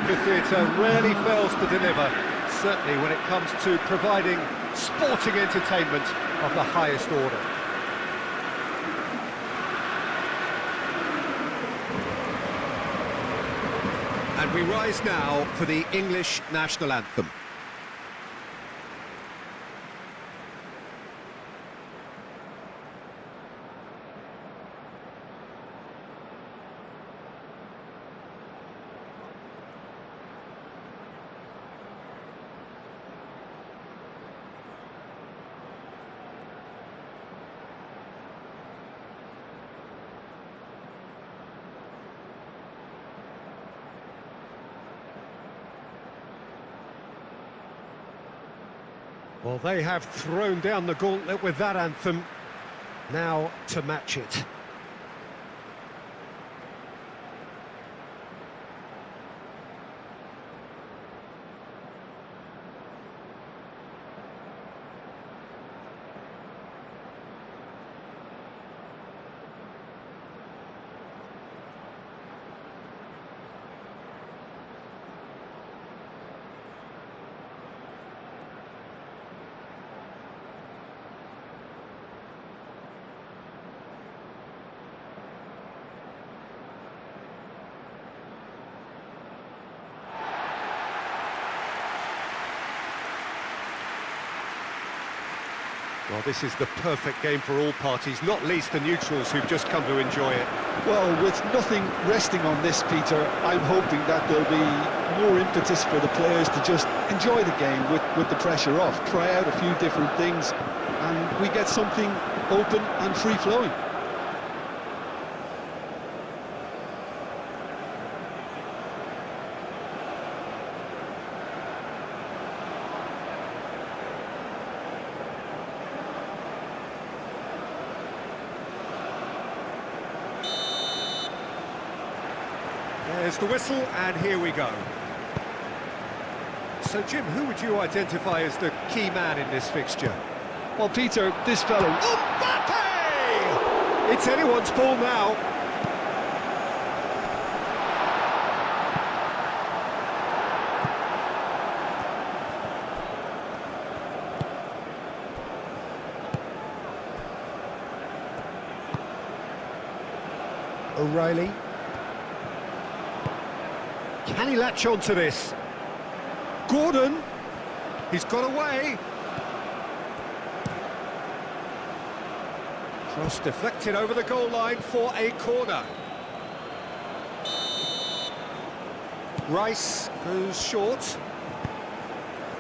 amphitheatre rarely fails to deliver, certainly when it comes to providing sporting entertainment of the highest order. And we rise now for the English national anthem. Well, they have thrown down the gauntlet with that anthem. Now to match it. Well, this is the perfect game for all parties, not least the neutrals who've just come to enjoy it. Well, with nothing resting on this, Peter, I'm hoping that there'll be more impetus for the players to just enjoy the game with the pressure off, try out a few different things, and we get something open and free-flowing. There's the whistle, and here we go. So, Jim, who would you identify as the key man in this fixture? Well, Peter, this fellow... Mbappe! It's anyone's ball now. O'Reilly. Can he latch on to this? Gordon, he's got away. Cross deflected over the goal line for a corner. Rice goes short.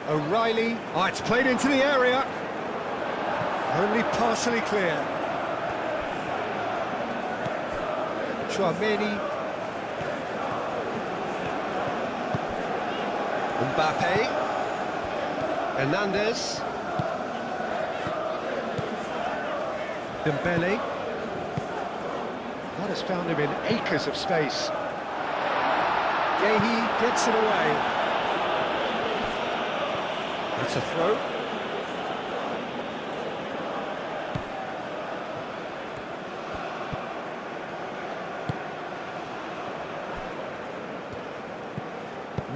O'Reilly, oh, it's played into the area. Only partially clear. Chouameni. Mbappe, Hernandez, Dembele. That has found him in acres of space. Gehi gets it away. It's a throw.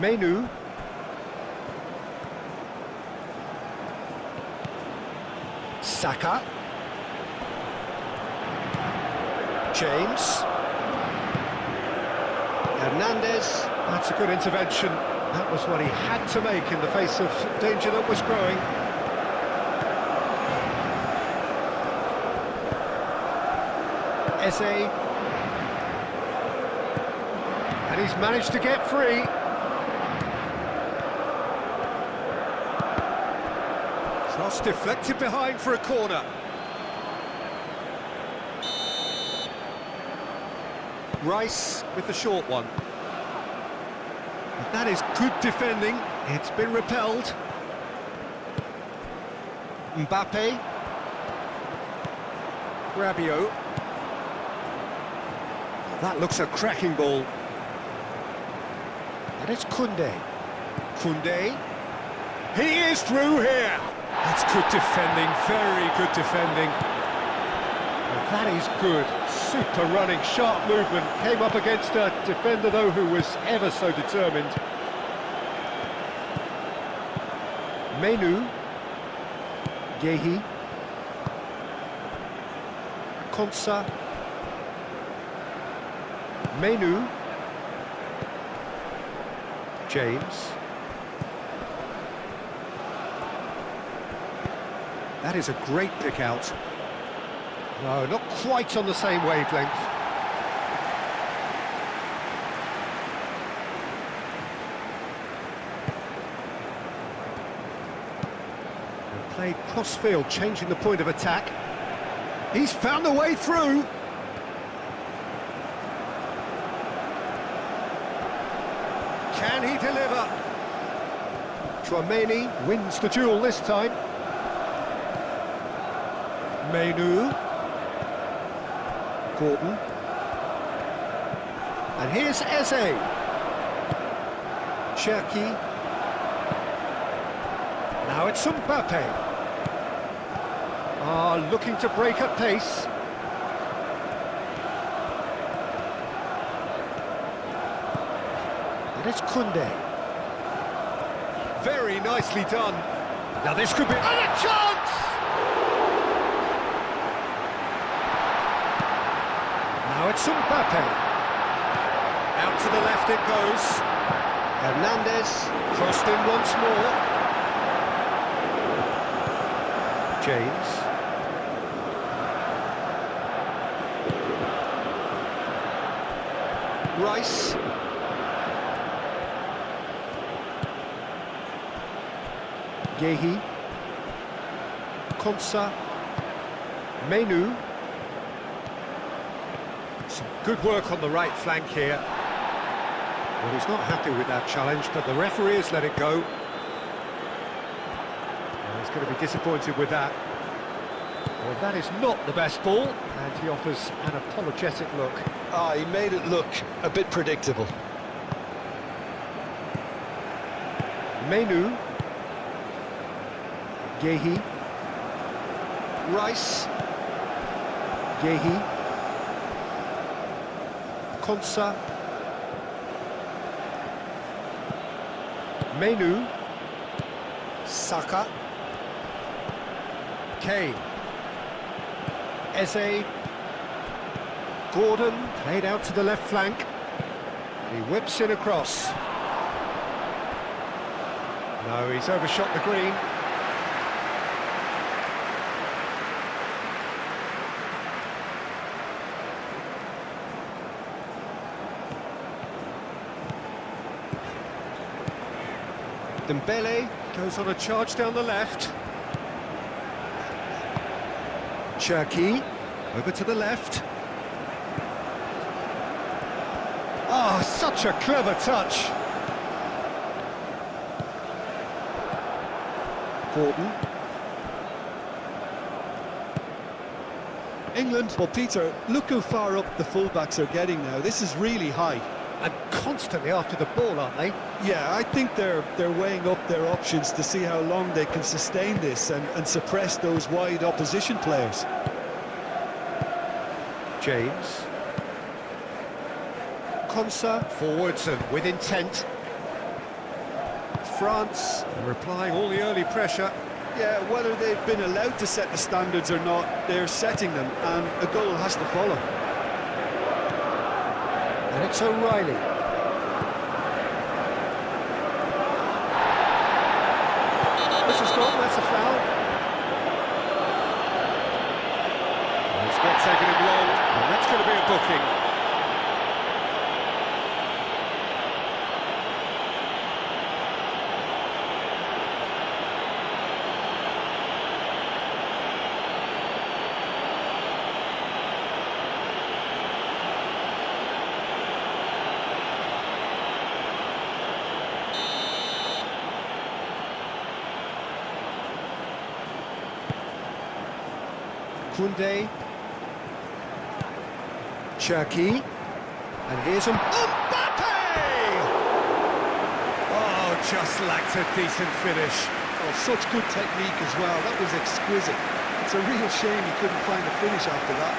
Menu. Saka. James. Hernandez. That's a good intervention. That was what he had to make in the face of danger that was growing. Eze. And he's managed to get free. Cross deflected behind for a corner. Rice with the short one. But that is good defending. It's been repelled. Mbappe. Rabiot. That looks a cracking ball. And it's Koundé. Koundé. He is through here. That's good defending, very good defending. Well, that is good. Super running, sharp movement. Came up against a defender, though, who was ever so determined. Menu. Gehi. Konsa. Menu. James. That is a great pick out. No, not quite on the same wavelength. And played cross-field, changing the point of attack. He's found a way through. Can he deliver? Chouameni wins the duel this time. Menu. Gordon. And here's Eze. Cherki. Now it's Mbappe. Looking to break at pace. And it's Koundé. Very nicely done. Now this could be... And a chance! Now it's Mbappe. Out to the left it goes. Hernandez crossed in once more. James. Rice. Gehi. Konsa. Menu. Some good work on the right flank here. Well, he's not happy with that challenge, but the referee has let it go. Well, he's going to be disappointed with that. Well, that is not the best ball, and he offers an apologetic look. He made it look a bit predictable. Menu. Gehi. Rice. Gehi. Konsa. Menu. Saka. Kane. Eze. Gordon played out to the left flank. And he whips in across. No, he's overshot the green. Dembele goes on a charge down the left. Cherki over to the left. Oh, such a clever touch. Gordon. England, well, Peter, look how far up the fullbacks are getting now. This is really high. And constantly after the ball, aren't they? Yeah, I think they're weighing up their options to see how long they can sustain this and suppress those wide opposition players. James. Konsa forwards and with intent. France are applying all the early pressure. Yeah, whether they've been allowed to set the standards or not, they're setting them, and a goal has to follow. And it's O'Reilly. This is gone, that's a foul. And it's not taking him long, and that's going to be a booking. Koundé. Cherki. And here's Mbappe! Oh, just lacked a decent finish. Oh, such good technique as well. That was exquisite. It's a real shame he couldn't find a finish after that.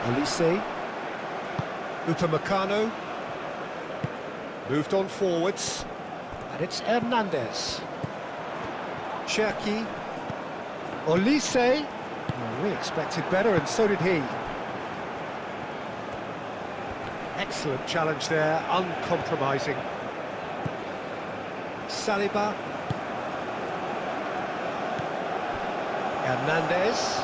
Olise. Upamecano. Moved on forwards. And it's Hernandez. Cherki. Olise. Well, we expected better, and so did he. Excellent challenge there, uncompromising. Saliba. Hernandez.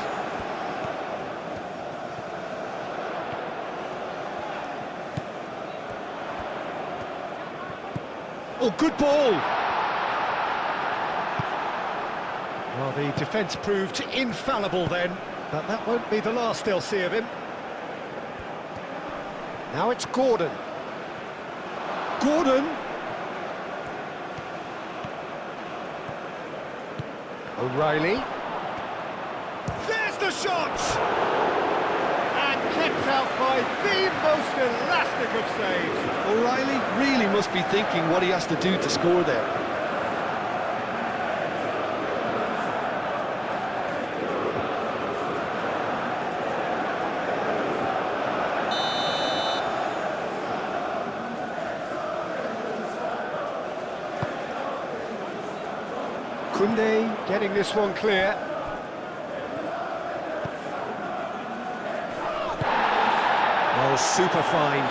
Oh, good ball! Well, the defence proved infallible then, but that won't be the last they'll see of him. Now it's Gordon. Gordon! O'Reilly. There's the shot! And kept out by the most elastic of saves. O'Reilly really must be thinking what he has to do to score there. Koundé getting this one clear. Oh, super find.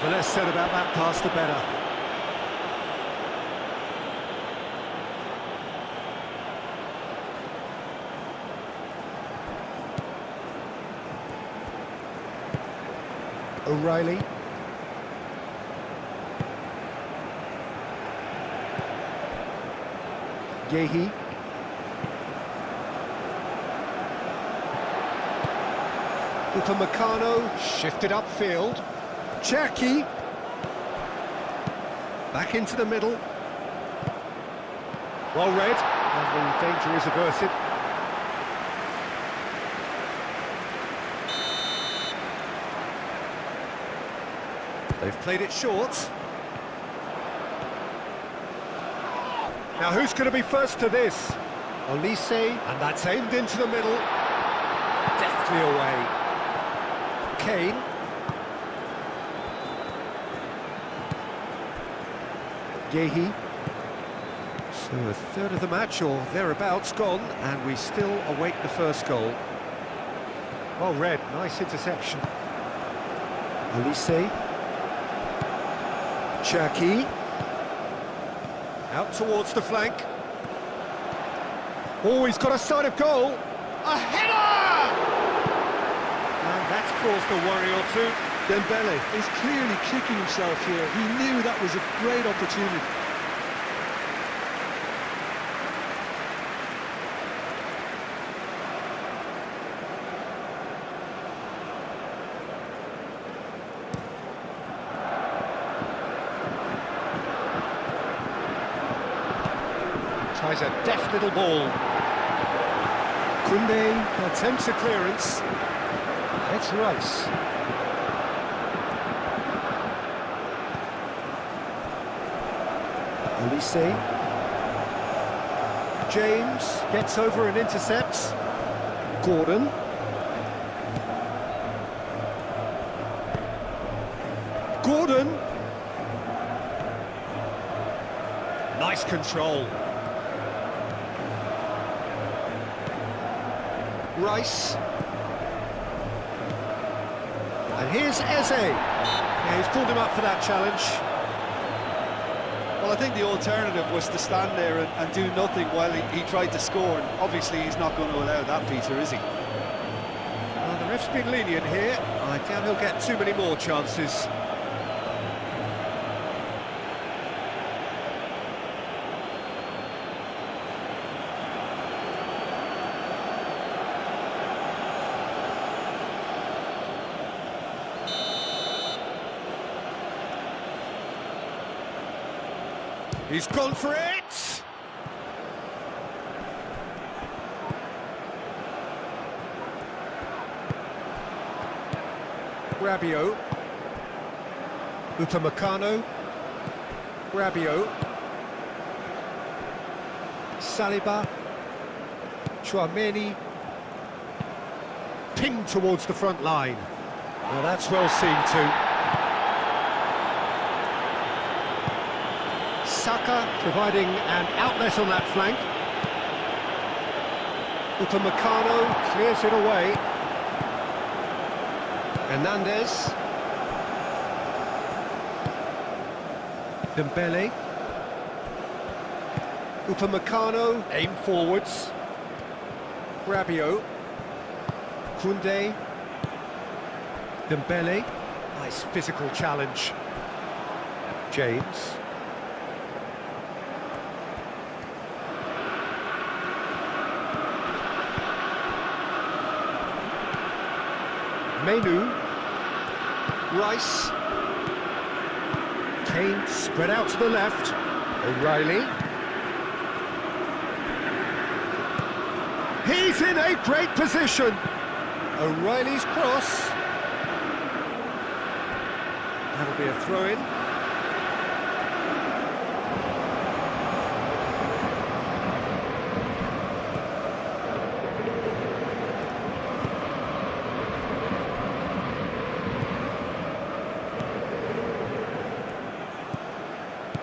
The less said about that pass, the better. O'Reilly. Yehi. Upamecano shifted upfield. Cherki. Back into the middle. Well read, and the danger is averted. They've played it short. Now who's going to be first to this? Olise, and that's aimed into the middle. Deftly away. Kane. Yehi. So a third of the match, or thereabouts, gone, and we still await the first goal. Well read, nice interception. Olise. Cherki. Out towards the flank. Oh, he's got a sight of goal. A header! And that's caused a worry or two. Dembele is clearly kicking himself here. He knew that was a great opportunity. Tries a deft little ball. Koundé attempts a clearance. It's Rice. Olise. James gets over and intercepts. Gordon. Gordon. Nice control. Rice. And here's Eze. Yeah, he's pulled him up for that challenge. Well, I think the alternative was to stand there and do nothing while he tried to score. And obviously, he's not going to allow that, Peter, is he? Well, the ref's been lenient here. I doubt he'll get too many more chances. He's gone for it! Rabiot. Upamecano. Rabiot. Saliba. Chouameni. Pinged towards the front line. Now that's well seen too. Saka providing an outlet on that flank. Upamecano clears it away. Hernandez. Dembele. Upamecano, aim forwards. Rabiot. Koundé. Dembele. Nice physical challenge. James. Menu. Rice. Kane spread out to the left. O'Reilly. He's in a great position. O'Reilly's cross. That'll be a throw-in.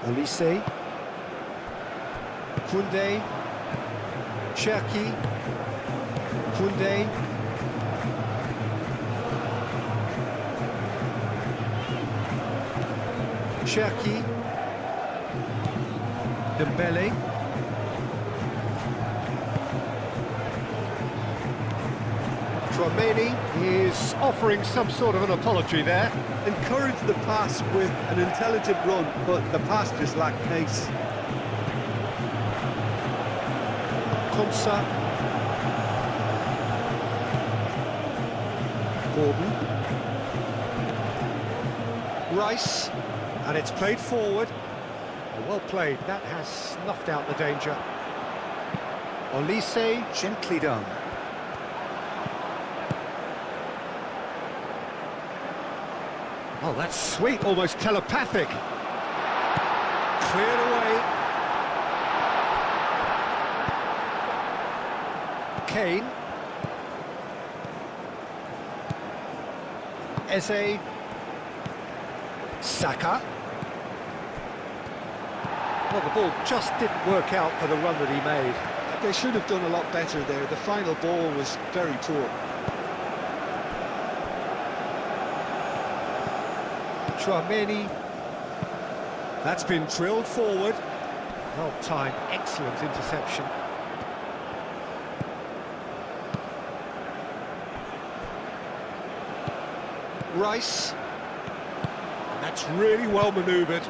Olise. Koundé. Cherki. Koundé. Cherki. Dembele. Chouameni is offering some sort of an apology there. Encouraged the pass with an intelligent run, but the pass just lacked pace. Konsa. Gordon. Rice. And it's played forward. Well played, that has snuffed out the danger. Olise, gently done. Oh, that's sweet, almost telepathic. Cleared away. Kane. Eze. Saka. Well, the ball just didn't work out for the run that he made. They should have done a lot better there. The final ball was very poor. Chouameni. That's been drilled forward. Well timed, excellent interception. Rice. And that's really well manoeuvred.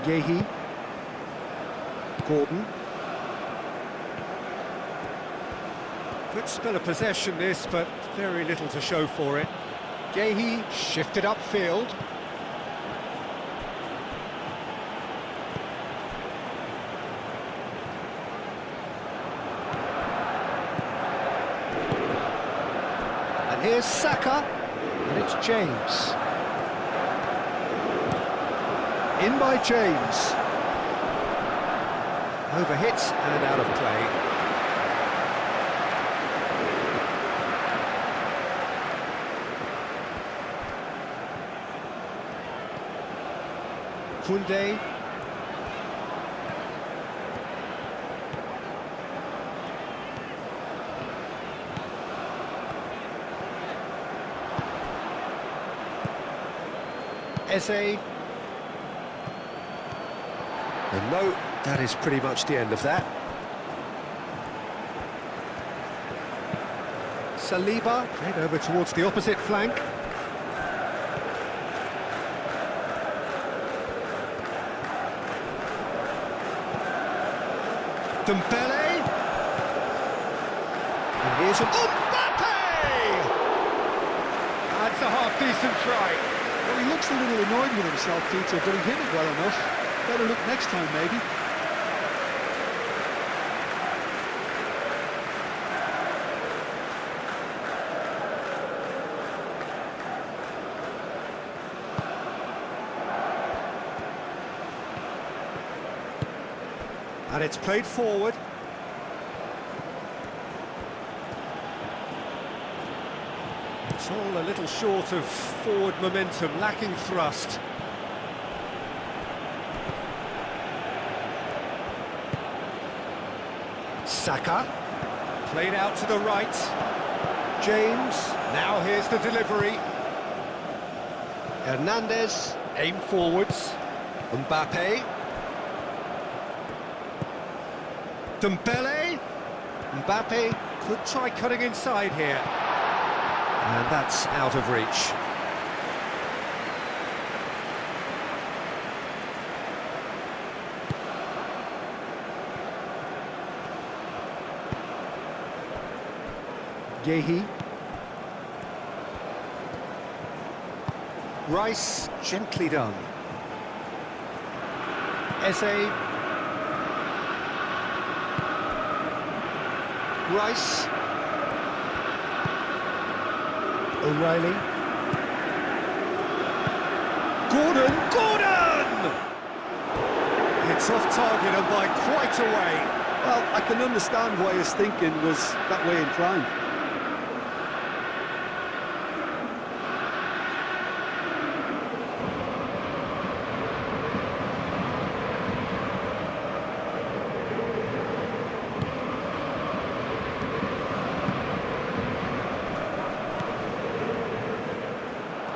Yehi. Gordon. Good spell of possession this, but very little to show for it. Yehi shifted upfield. And here's Saka, and it's James. In by James. Overhits and out of play. Koundé. Eze. And no, that is pretty much the end of that. Saliba, played over towards the opposite flank. Dembele. And here's Mbappe! That's a half-decent try. Well, he looks a little annoyed with himself, Peter, but he hit it well enough. Better look next time, maybe. And it's played forward. It's all a little short of forward momentum, lacking thrust. Saka, played out to the right. James, now here's the delivery. Hernandez, aim forwards. Mbappe. Dembele. Mbappe could try cutting inside here. And that's out of reach. Gehi. Rice, gently done. Eze. Rice. O'Reilly. Gordon! It's off target and by quite a way. Well, I can understand why his thinking was that way inclined.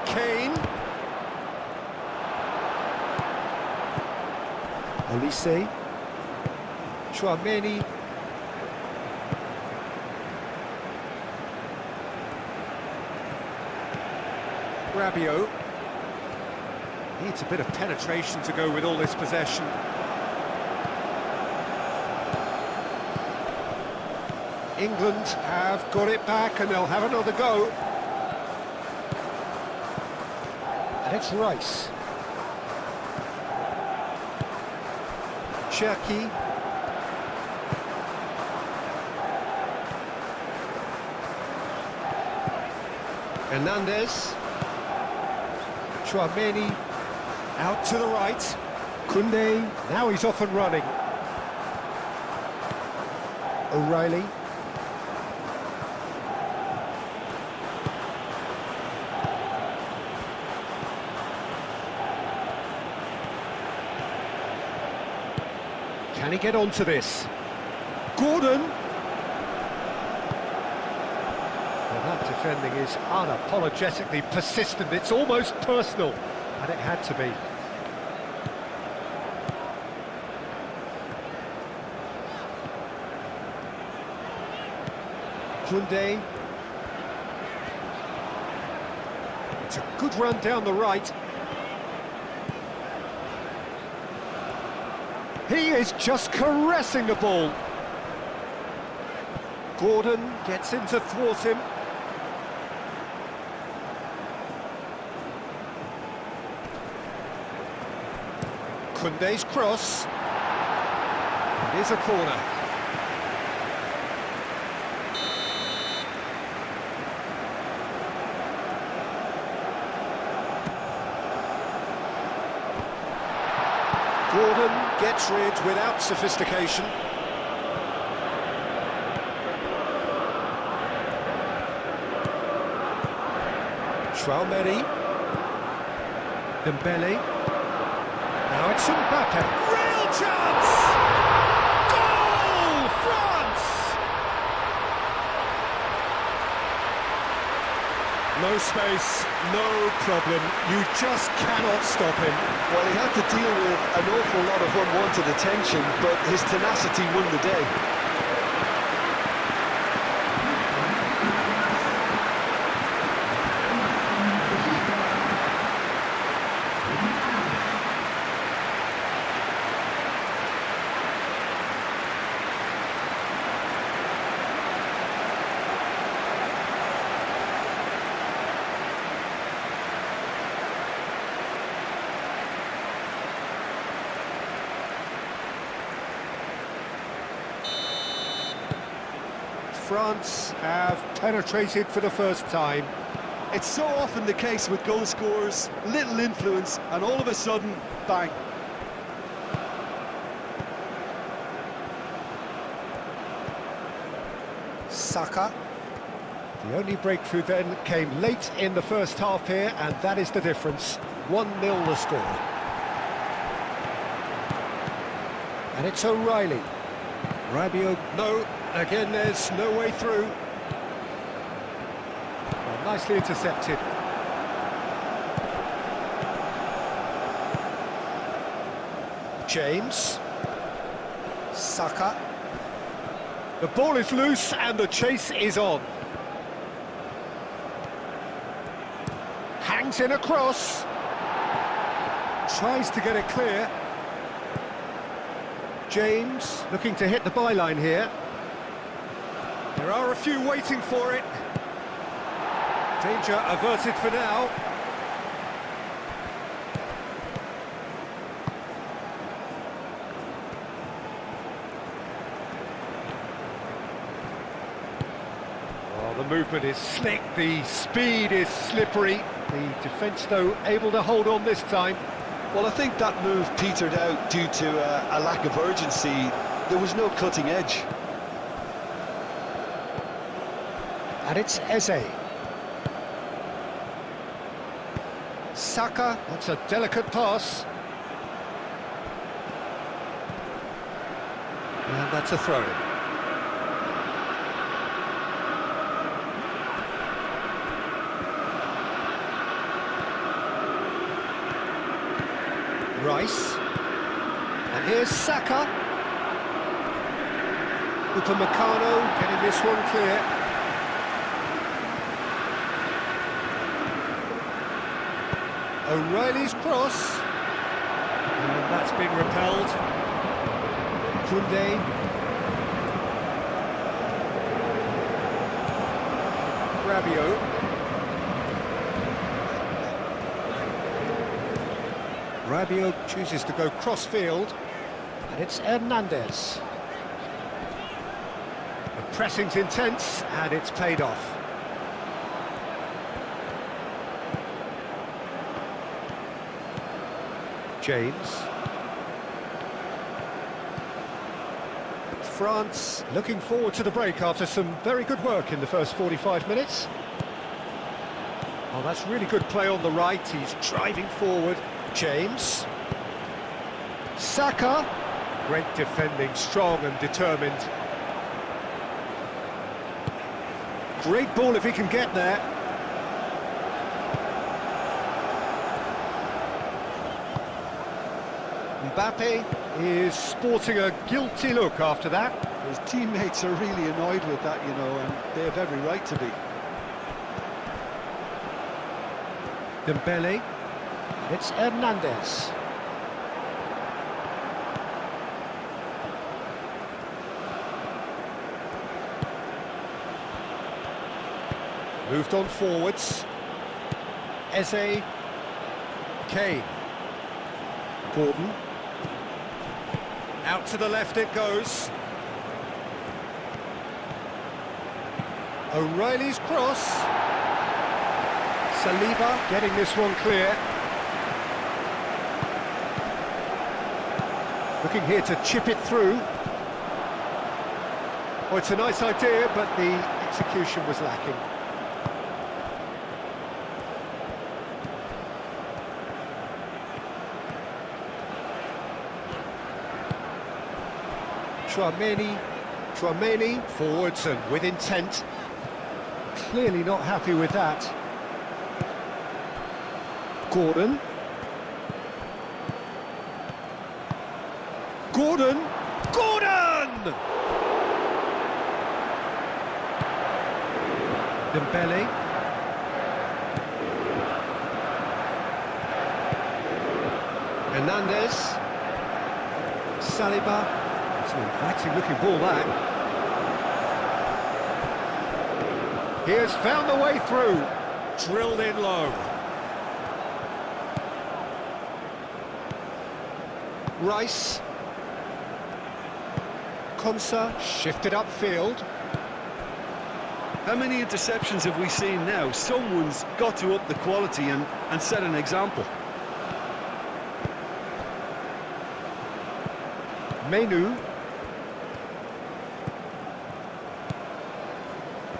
Kane. Olise. Chouameni. Rabiot. Needs a bit of penetration to go with all this possession. England have got it back and they'll have another go. And it's Rice. Cherki. Hernandez. Chouameni. Out to the right. Koundé. Now he's off and running. O'Reilly. Can he get onto this? Gordon! Well, that defending is unapologetically persistent. It's almost personal, and it had to be. Koundé. It's a good run down the right. He is just caressing the ball. Gordon gets in to thwart him. Koundé's cross. It is a corner. Gordon gets rid without sophistication. Chouameni. Dembele. Now it's Mbappe. Real chance! Goal! France! No space, no problem. You just cannot stop him. Well, he had to deal with an awful lot of unwanted attention, but his tenacity won the day. France have penetrated for the first time. It's so often the case with goal scorers, little influence, and all of a sudden, bang. Saka. The only breakthrough then came late in the first half here, and that is the difference. 1-0 the score. And it's O'Reilly. Rabiot, no, again there's no way through. Well, nicely intercepted. James. Saka. The ball is loose and the chase is on. Hangs in a cross. Tries to get it clear. James looking to hit the byline here. There are a few waiting for it. Danger averted for now. Oh, the movement is slick, the speed is slippery. The defence, though, able to hold on this time. Well, I think that move petered out due to a lack of urgency. There was no cutting edge. And it's Eze. Saka, that's a delicate pass. And that's a throw. Rice. And here's Saka. Upamecano getting this one clear. O'Reilly's cross. And that's been repelled. Koundé. Rabiot. Rabiot chooses to go cross-field, and it's Hernandez. The pressing's intense, and it's paid off. James. France looking forward to the break after some very good work in the first 45 minutes. Oh, that's really good play on the right, he's driving forward. James. Saka. Great defending, strong and determined. Great ball if he can get there. Mbappe is sporting a guilty look after that. His teammates are really annoyed with that, you know, and they have every right to be. Dembele. It's Hernandez. Moved on forwards. Eze. Kane. Gordon. Out to the left it goes. O'Reilly's cross. Saliba getting this one clear. Looking here to chip it through. Oh, it's a nice idea, but the execution was lacking. Tchouaméni forwards and with intent. Clearly not happy with that. Gordon. Gordon! Dembele. Hernandez. Saliba. It's an inviting looking ball that. He has found the way through. Drilled in low. Rice. Konsa shifted upfield. How many interceptions have we seen now? Someone's got to up the quality and set an example. Menu.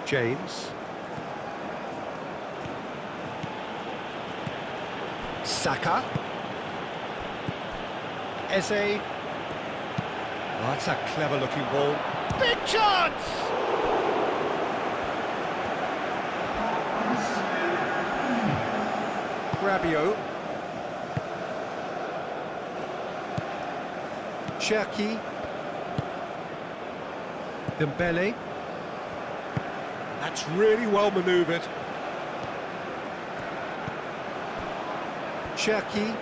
James. Saka. Eze. Oh, that's a clever-looking ball. Big chance! Rabiot. Cherki. Dembele. That's really well manoeuvred. Cherki.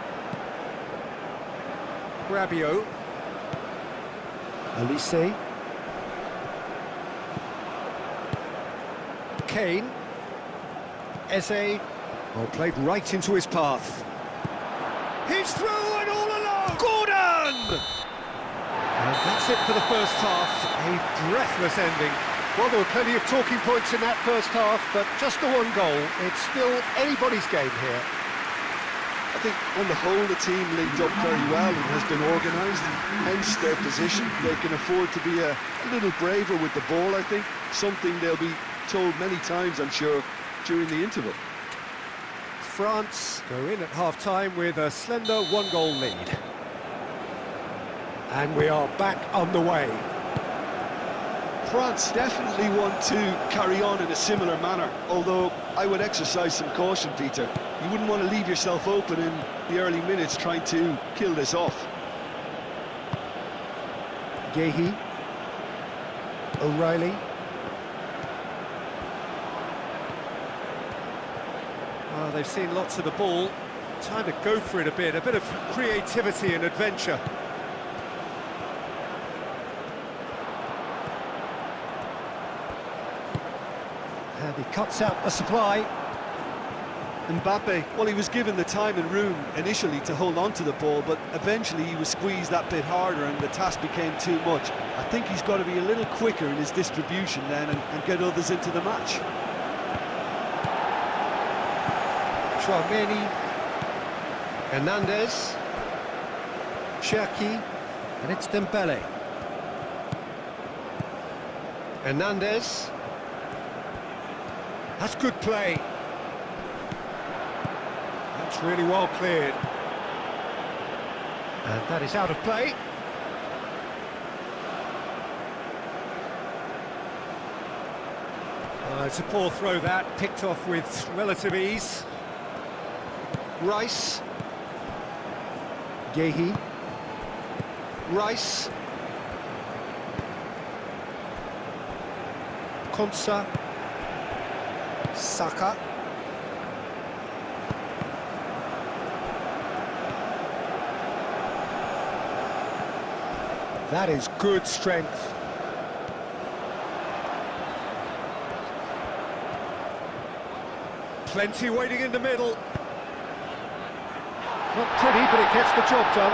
Rabiot. Elise. Kane. Eze. Oh, played right into his path. He's through and all alone! Gordon! And that's it for the first half. A breathless ending. Well, there were plenty of talking points in that first half, but just the one goal. It's still anybody's game here. I think on the whole the team linked up very well and has been organised, hence their position. They can afford to be a little braver with the ball, I think. Something they'll be told many times, I'm sure, during the interval. France go in at half-time with a slender one-goal lead. And we are back on the way. France definitely want to carry on in a similar manner, although I would exercise some caution, Peter. You wouldn't want to leave yourself open in the early minutes trying to kill this off. Gehi. O'Reilly. Oh, they've seen lots of the ball. Time to go for it a bit of creativity and adventure. And he cuts out the supply. Mbappe, well, he was given the time and room initially to hold on to the ball, but eventually he was squeezed that bit harder and the task became too much. I think he's got to be a little quicker in his distribution then and get others into the match. Tchouaméni. Hernandez. Cherki. And it's Dembele. Hernandez. That's good play. That's really well cleared. And that is out of play. It's a poor throw that, picked off with relative ease. Rice. Gehi. Rice. Konsa. Saka. That is good strength. Plenty waiting in the middle. Not pretty, but it gets the job done.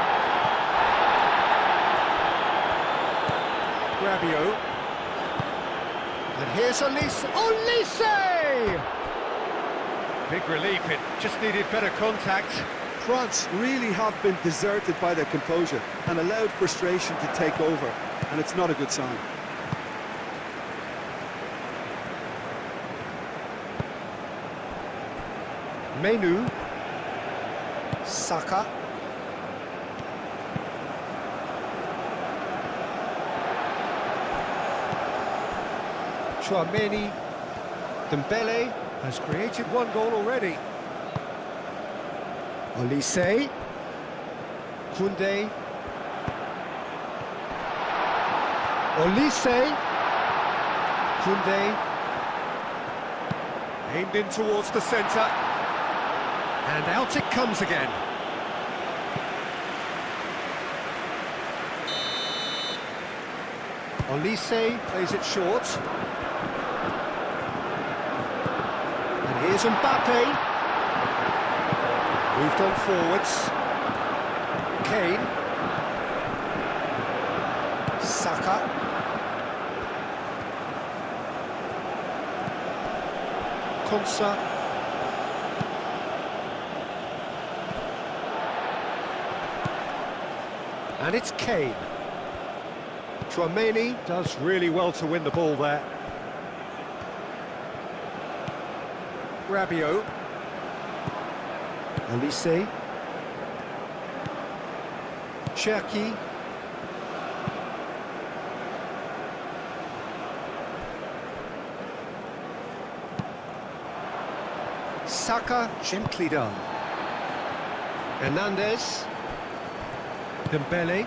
Rabiot. And here's Elise. Elise! Big relief, it just needed better contact. France really have been deserted by their composure and allowed frustration to take over, and it's not a good sign. Menu. Saka. Tchouaméni. Dembele has created one goal already. Olise. Koundé. Olise. Koundé. Aimed in towards the centre. And out it comes again. Olise plays it short. And here's Mbappe. Moved on forwards. Kane. Saka. Konsa. And it's Kane. Tchouaméni does really well to win the ball there. Rabiot. Olise. Cherki. Saka, gently done. Hernandez. Dembele.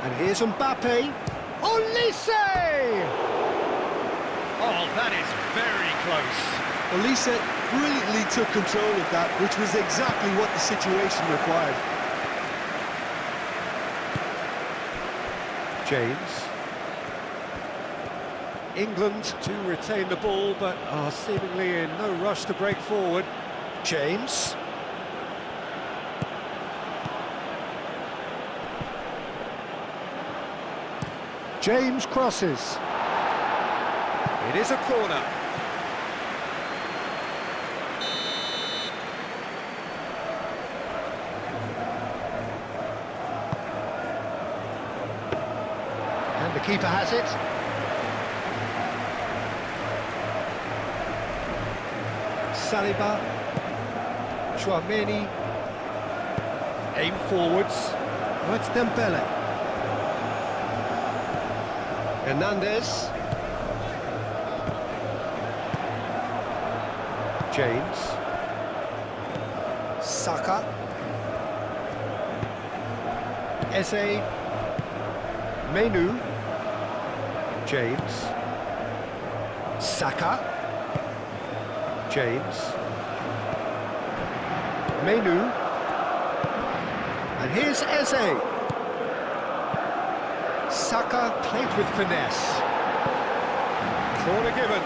And here's Mbappe. Olise! Oh, that is very close. Olise brilliantly took control of that, which was exactly what the situation required. James. England to retain the ball, but are seemingly in no rush to break forward. James. James crosses. It is a corner. And the keeper has it. Saliba. Chouameni. Aim forwards. Oh, it's Dembele. Hernandez. James. Saka. Eze. Menu. James. Saka. James. Menu. And here's Eze. Saka played with finesse. Corner given.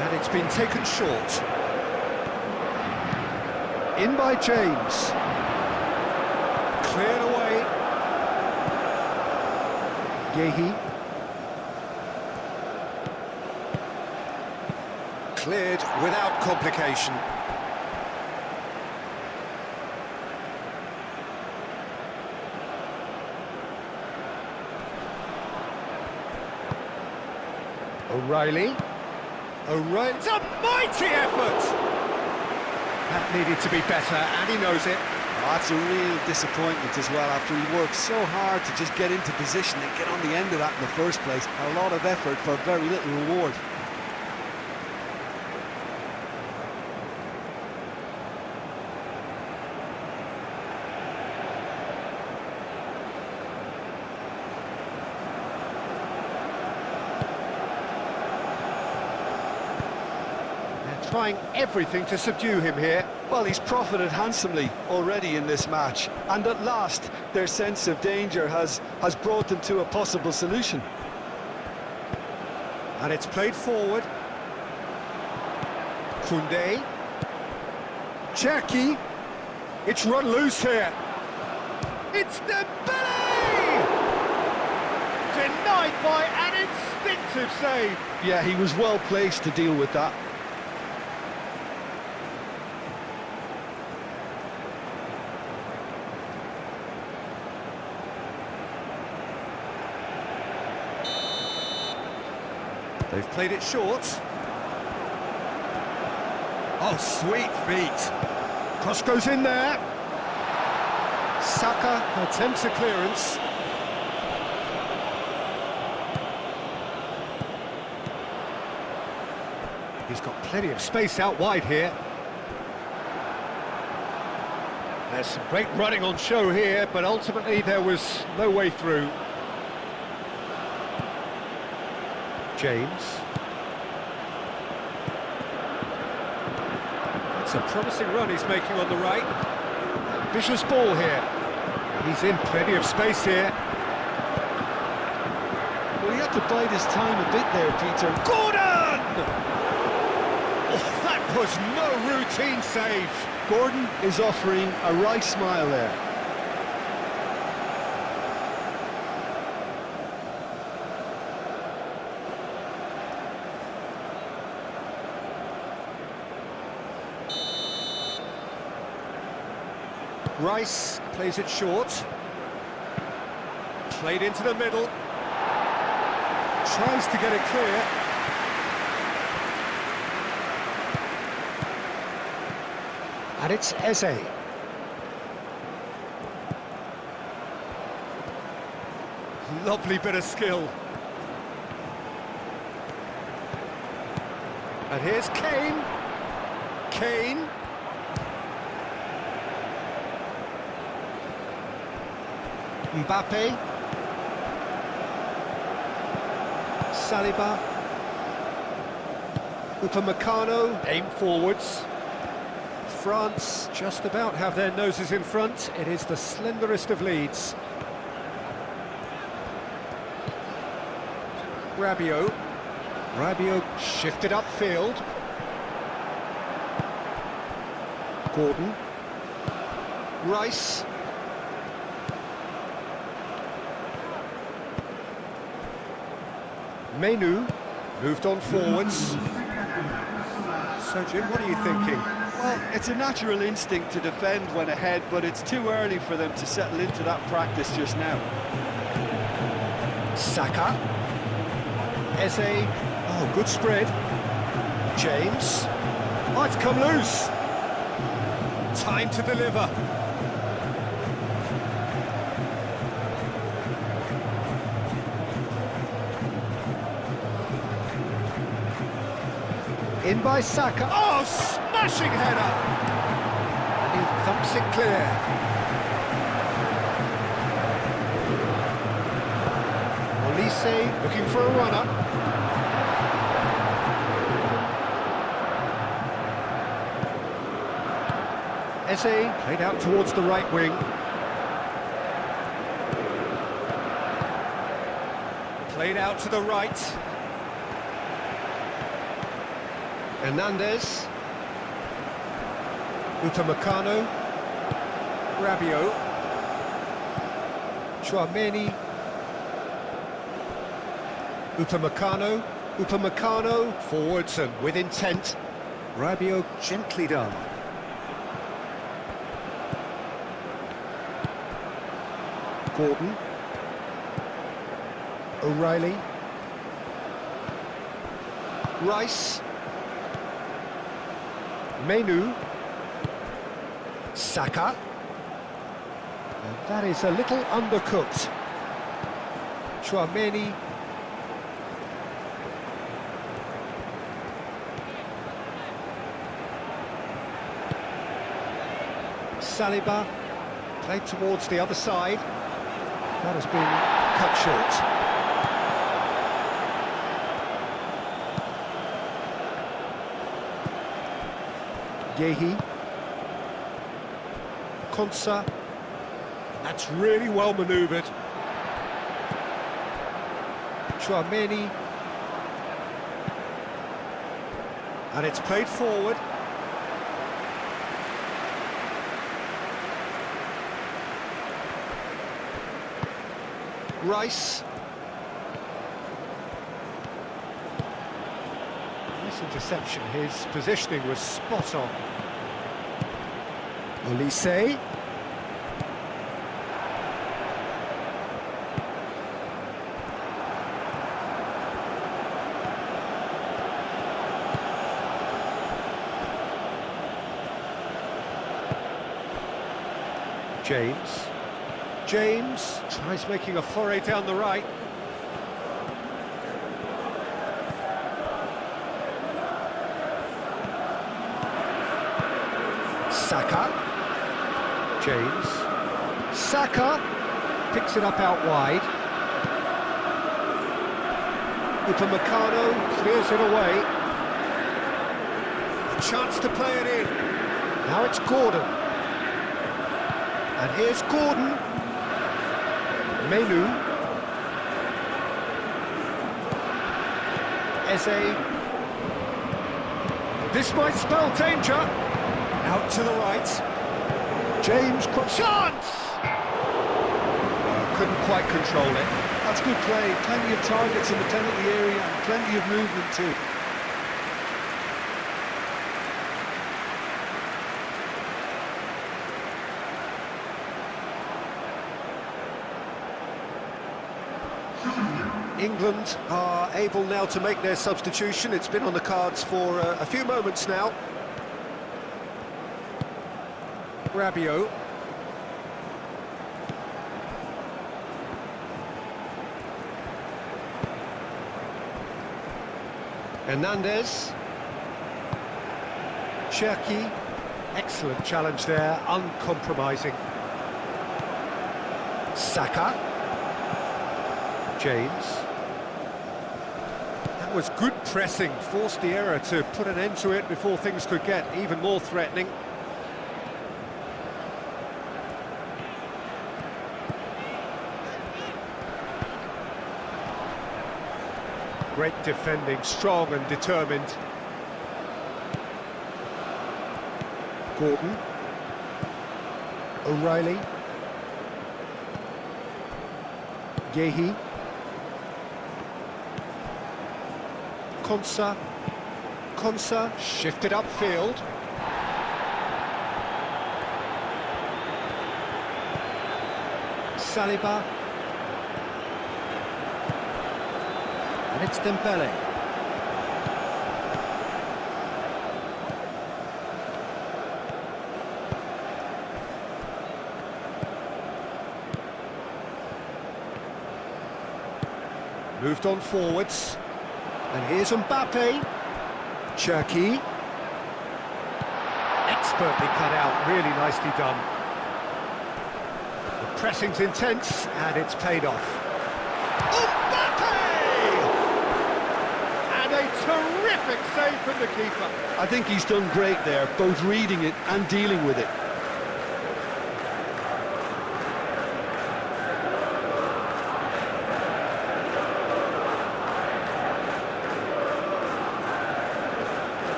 And it's been taken short. In by James. Cleared away. Yehi. Cleared without complication. O'Reilly. O'Reilly. It's a mighty effort! That needed to be better, and he knows it. Oh, that's a real disappointment as well, after he worked so hard to just get into position and get on the end of that in the first place. A lot of effort for very little reward. Trying everything to subdue him here. Well, he's profited handsomely already in this match, and at last their sense of danger has brought them to a possible solution. And it's played forward. Koundé. Cherki. It's run loose here. It's Dembele! Denied by an instinctive save. Yeah, he was well placed to deal with that. They've played it short. Oh, sweet feet. Cross goes in there. Saka attempts a clearance. He's got plenty of space out wide here. There's some great running on show here, but ultimately there was no way through. James. It's a promising run he's making on the right. Ambitious ball here. He's in plenty of space here. Well, he had to bide his time a bit there, Peter. Gordon! Oh, that was no routine save. Gordon is offering a wry smile there. Rice plays it short. Played into the middle. Tries to get it clear. And it's Eze. Lovely bit of skill. And here's Kane. Kane. Mbappe. Saliba. Upamecano. Aim forwards. France just about have their noses in front. It is the slenderest of leads. Rabiot. Rabiot shifted upfield. Gordon. Rice. Menu moved on forwards. So Jim, what are you thinking? Well, it's a natural instinct to defend when ahead, but it's too early for them to settle into that practice just now. Saka. Eze. Oh, good spread. James. Oh, it's come loose. Time to deliver. In by Saka. Oh, smashing header! And he thumps it clear. Olise looking for a runner. Eze played out towards the right wing. Played out to the right. Hernandez. Upamecano. Rabiot. Chouameni. Upamecano. Upamecano. Forwards and with intent. Rabiot gently done. Gordon. O'Reilly. Rice. Menu. Saka. And that is a little undercooked. Chouameni. Saliba. Played towards the other side. That has been cut short. Yehi. Konsa. That's really well manoeuvred. Chouameni. And it's played forward. Rice. Nice interception. His positioning was spot on. Olise. James. James tries making a foray down the right. Saka. James. Saka picks it up out wide. Upamecano clears it away. A chance to play it in. Now it's Gordon. And here's Gordon. Menu. Eze. This might spell danger. Out to the right. James, chance! Couldn't quite control it. That's good play. Plenty of targets in the penalty area and plenty of movement too. England are able now to make their substitution. It's been on the cards for a few moments now. Rabiot. Hernandez. Cherki. Excellent challenge there, uncompromising. Saka. James. That was good pressing, forced the error to put an end to it before things could get even more threatening. Great defending, strong and determined. Gordon. O'Reilly. Gehi. Konsa shifted upfield. Saliba. And it's Dembele. Moved on forwards. And here's Mbappe. Cherki. Expertly cut out, really nicely done. The pressing's intense, and it's paid off. Mbappe! And a terrific save from the keeper. I think he's done great there, both reading it and dealing with it.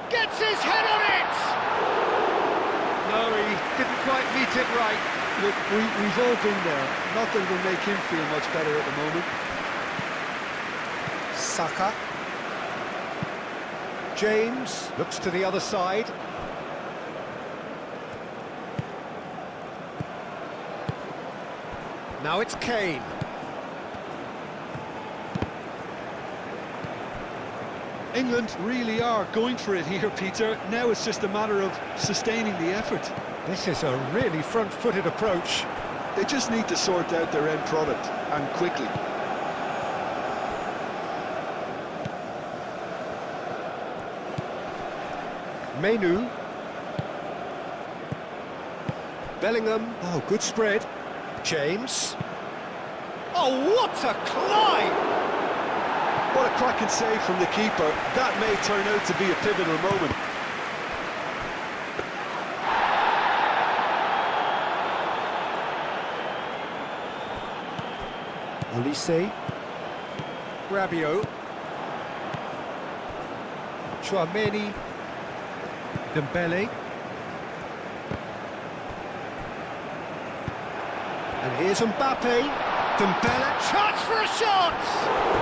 Gets his head on it! No, he didn't quite meet it right. Look, we've all been there. Nothing will make him feel much better at the moment. Saka. James looks to the other side. Now it's Kane. England really are going for it here, Peter. Now it's just a matter of sustaining the effort. This is a really front-footed approach. They just need to sort out their end product, and quickly. Menu. Bellingham. Oh, good spread. James. Oh, what a climb! What a cracking save from the keeper. That may turn out to be a pivotal moment. Olise. Rabiot. Chouameni. Dembele. And here's Mbappe. Dembele. Chance for a shot!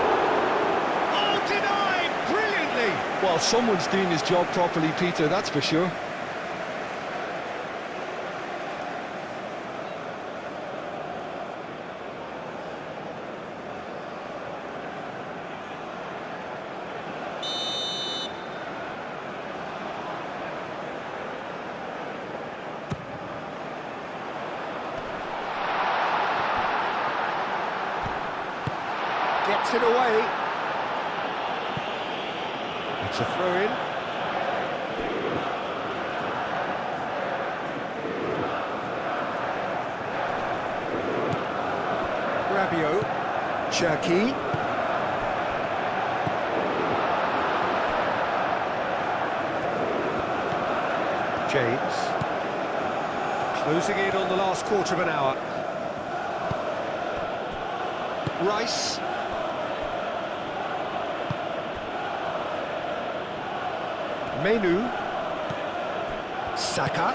Denied brilliantly. Well, someone's doing his job properly, Peter, that's for sure. Gets it away. It's a throw-in. Rabiot. Cherki. James. Closing in on the last quarter of an hour. Rice. Menu. Saka.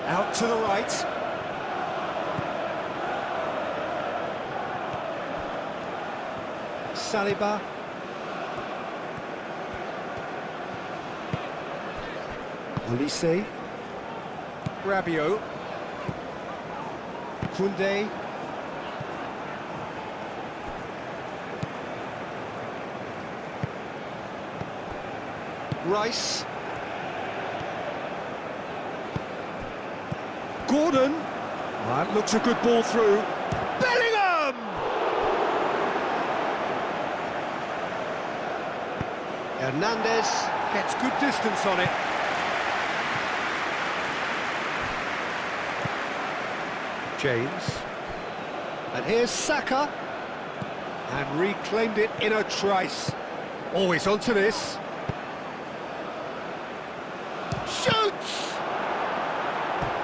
Out to the right. Saliba. Olise. Rabiot. Koundé. Rice. Gordon. That looks a good ball through. Bellingham! Hernandez gets good distance on it. James. And here's Saka. And reclaimed it in a trice. Always onto this. Shoots!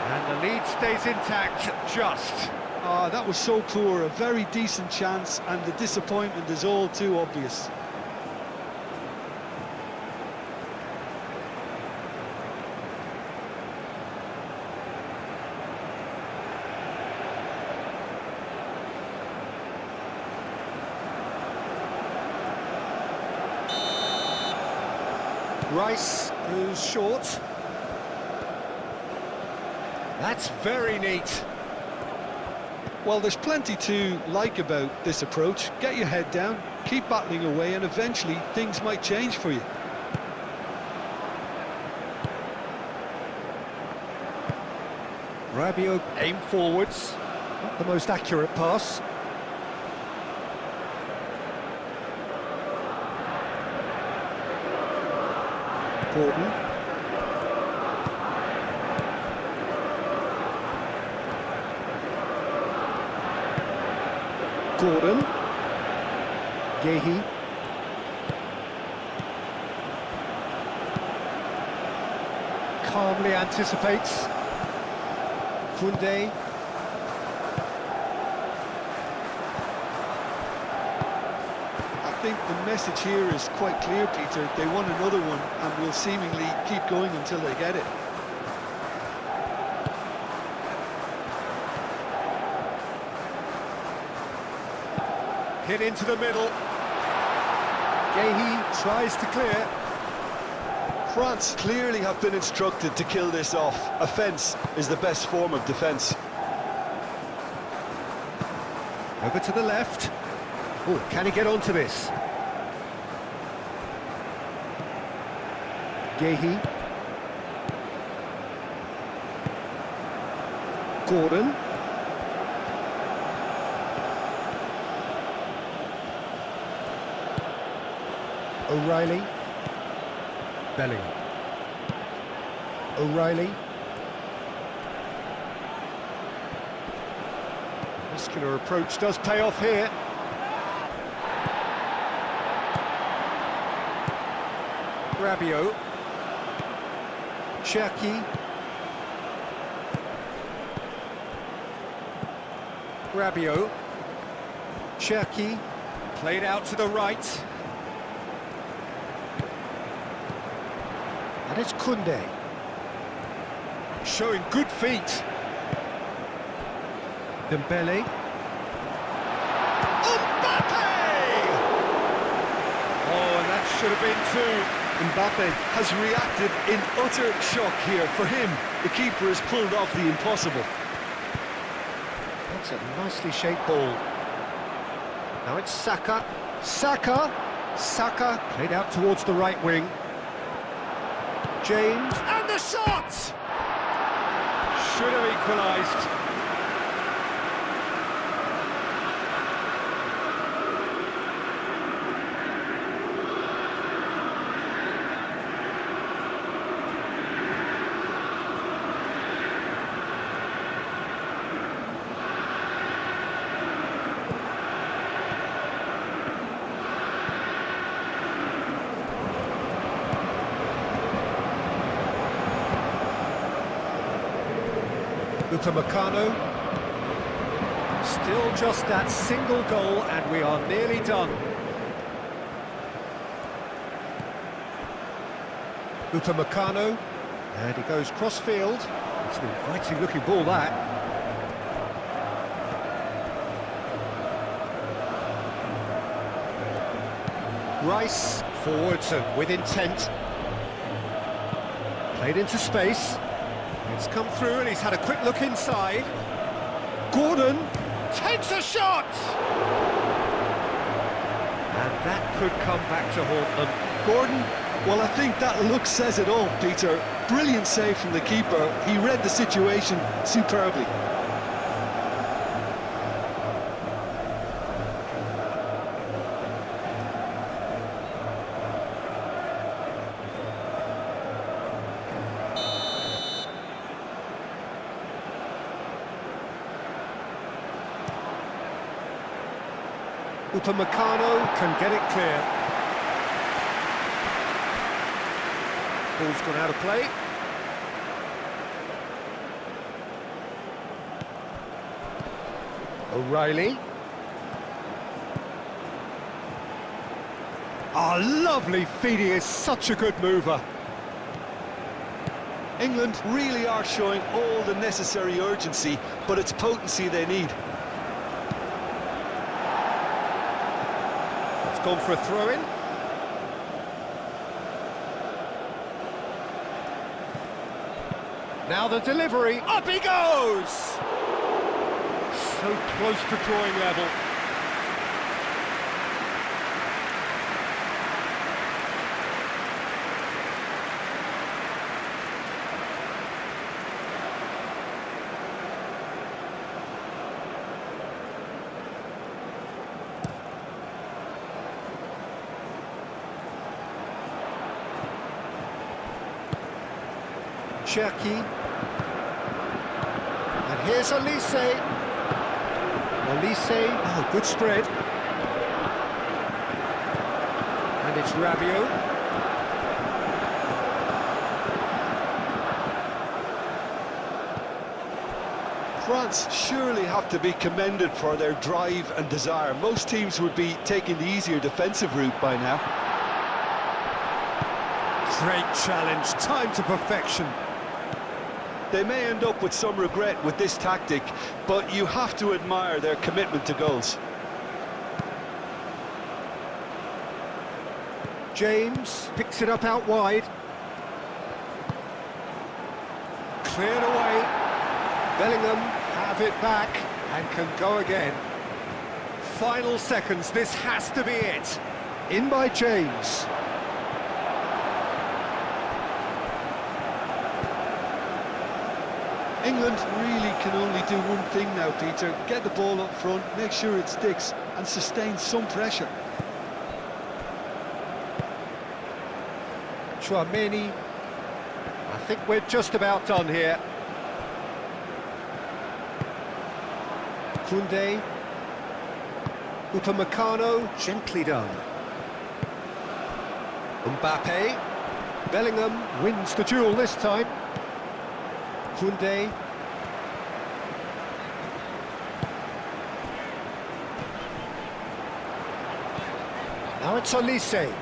And the lead stays intact, just. Ah, that was so poor, a very decent chance, and the disappointment is all too obvious. Rice goes short. That's very neat. Well, there's plenty to like about this approach. Get your head down, keep battling away, and eventually things might change for you. Rabiot aim forwards. Not the most accurate pass. Gordon. Gordon. Gehi. Calmly anticipates. Koundé. I think the message here is quite clear, Peter. They want another one and will seemingly keep going until they get it. Hit into the middle. Gehi tries to clear. France clearly have been instructed to kill this off. Offence is the best form of defence. Over to the left. Oh, can he get onto this? Gehi. Gordon. O'Reilly. Bellingham. O'Reilly. Muscular approach does pay off here. Rabiot. Cherki. Rabiot. Cherki. Played out to the right. And it's Koundé. Showing good feet. Dembele. Mbappe! Oh, and that should have been two. Mbappe has reacted in utter shock here. For him, the keeper has pulled off the impossible. That's a nicely shaped ball. Now it's Saka. Saka! Saka played out towards the right wing. James, and the shot! Should have equalised. Upamecano. Still just that single goal and we are nearly done. Upamecano. And he goes cross-field. It's an inviting looking ball, that. Rice forwards and with intent. Played into space. It's come through and he's had a quick look inside. Gordon! Takes a shot! And that could come back to haunt them. Gordon, well, I think that look says it all, Peter. Brilliant save from the keeper. He read the situation superbly. Upamecano can get it clear. Ball's gone out of play. O'Reilly. Ah, lovely feed, he is such a good mover. England really are showing all the necessary urgency, but it's potency they need. It's gone for a throw-in. Now the delivery, up he goes! So close to drawing level. Cherki. And here's Olise. Olise, oh, good spread. And it's Rabiot. France surely have to be commended for their drive and desire. Most teams would be taking the easier defensive route by now. Great challenge, time to perfection. They may end up with some regret with this tactic, but you have to admire their commitment to goals. James picks it up out wide. Cleared away. Bellingham have it back and can go again. Final seconds, this has to be it. In by James. England really can only do one thing now, Peter. Get the ball up front, make sure it sticks, and sustain some pressure. Chouameni. I think we're just about done here. Koundé. Upamecano, gently done. Mbappe. Bellingham wins the duel this time. Koundé. Now it's Olise.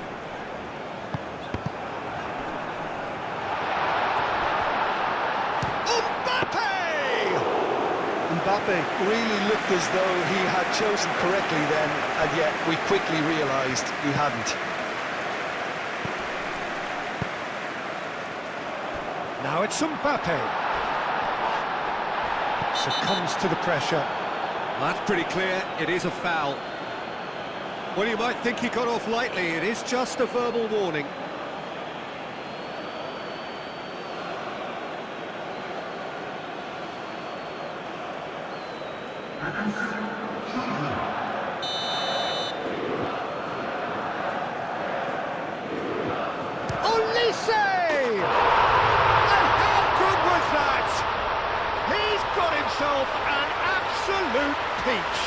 Mbappe really looked as though he had chosen correctly then, and yet we quickly realised he hadn't. Now it's Mbappe. Succumbs to the pressure. That's pretty clear, it is a foul. Well, you might think he got off lightly, it is just a verbal warning. Olise! And how good was that? He's got himself an absolute peach.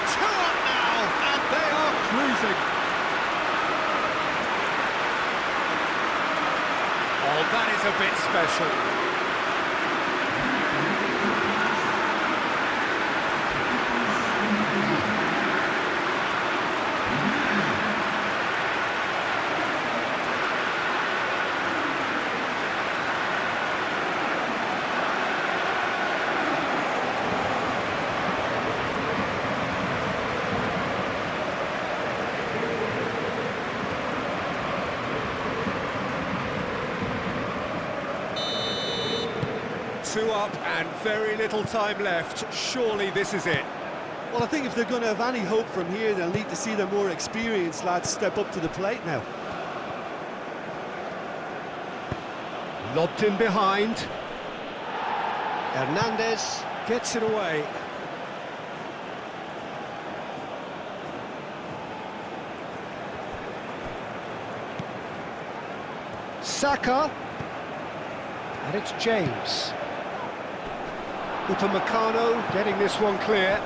2 up now, and they are cruising. Oh, that is a bit special. 2 up and very little time left. Surely this is it. Well, I think if they're going to have any hope from here, they'll need to see their more experienced lads step up to the plate now. Lobbed in behind. Hernandez gets it away. Saka. And it's James. Upamecano getting this one clear.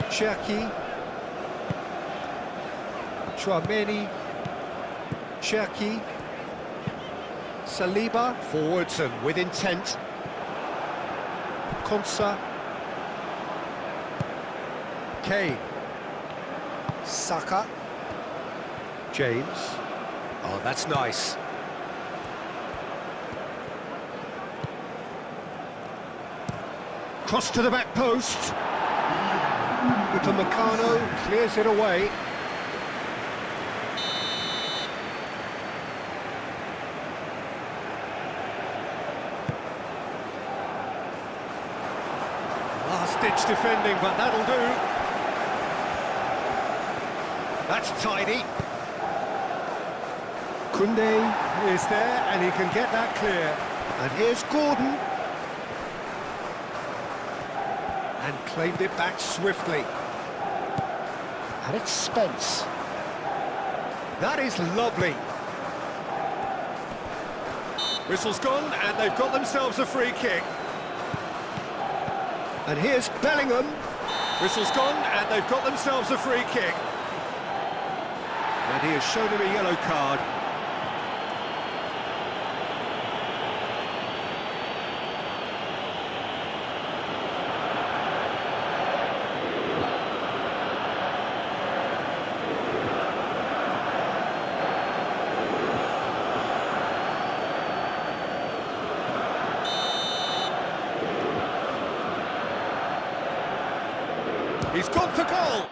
Cherki. Chouameni. Cherki. Saliba. Forwards and with intent. Konsa. Kane. Saka. James. Oh, that's nice. Cross to the back post. Upamecano clears it away. Last-ditch defending, but that'll do. That's tidy. Koundé is there, and he can get that clear. And here's Gordon. And claimed it back swiftly. And it's Spence. That is lovely. Whistle's gone, and they've got themselves a free kick. And here's Bellingham. Whistle's gone, and they've got themselves a free kick. And he has shown him a yellow card. He's gone for goal.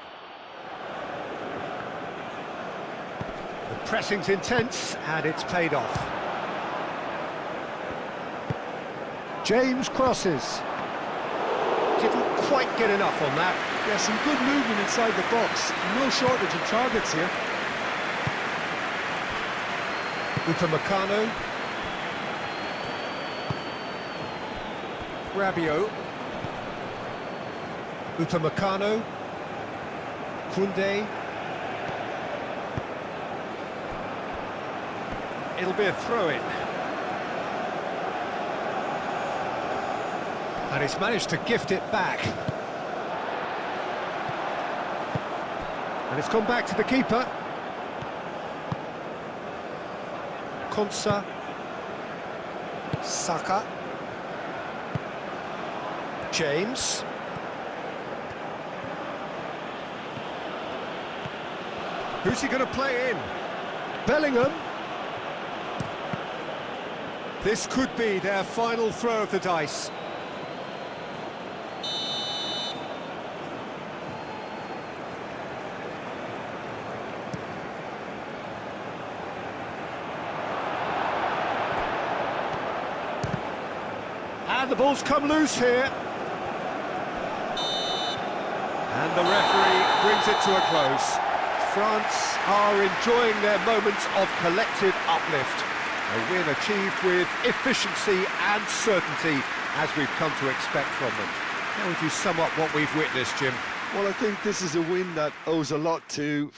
The pressing's intense, and it's paid off. James crosses. Didn't quite get enough on that. Yeah, some good movement inside the box. No shortage of targets here. Upamecano. Rabiot. Upamecano. Koundé. It'll be a throw-in. And he's managed to gift it back. And it's gone back to the keeper. Konsa. Saka. James. Who's he going to play in? Bellingham. This could be their final throw of the dice. And the ball's come loose here. And the referee brings it to a close. France are enjoying their moments of collective uplift. A win achieved with efficiency and certainty, as we've come to expect from them. How would you sum up what we've witnessed, Jim? Well, I think this is a win that owes a lot to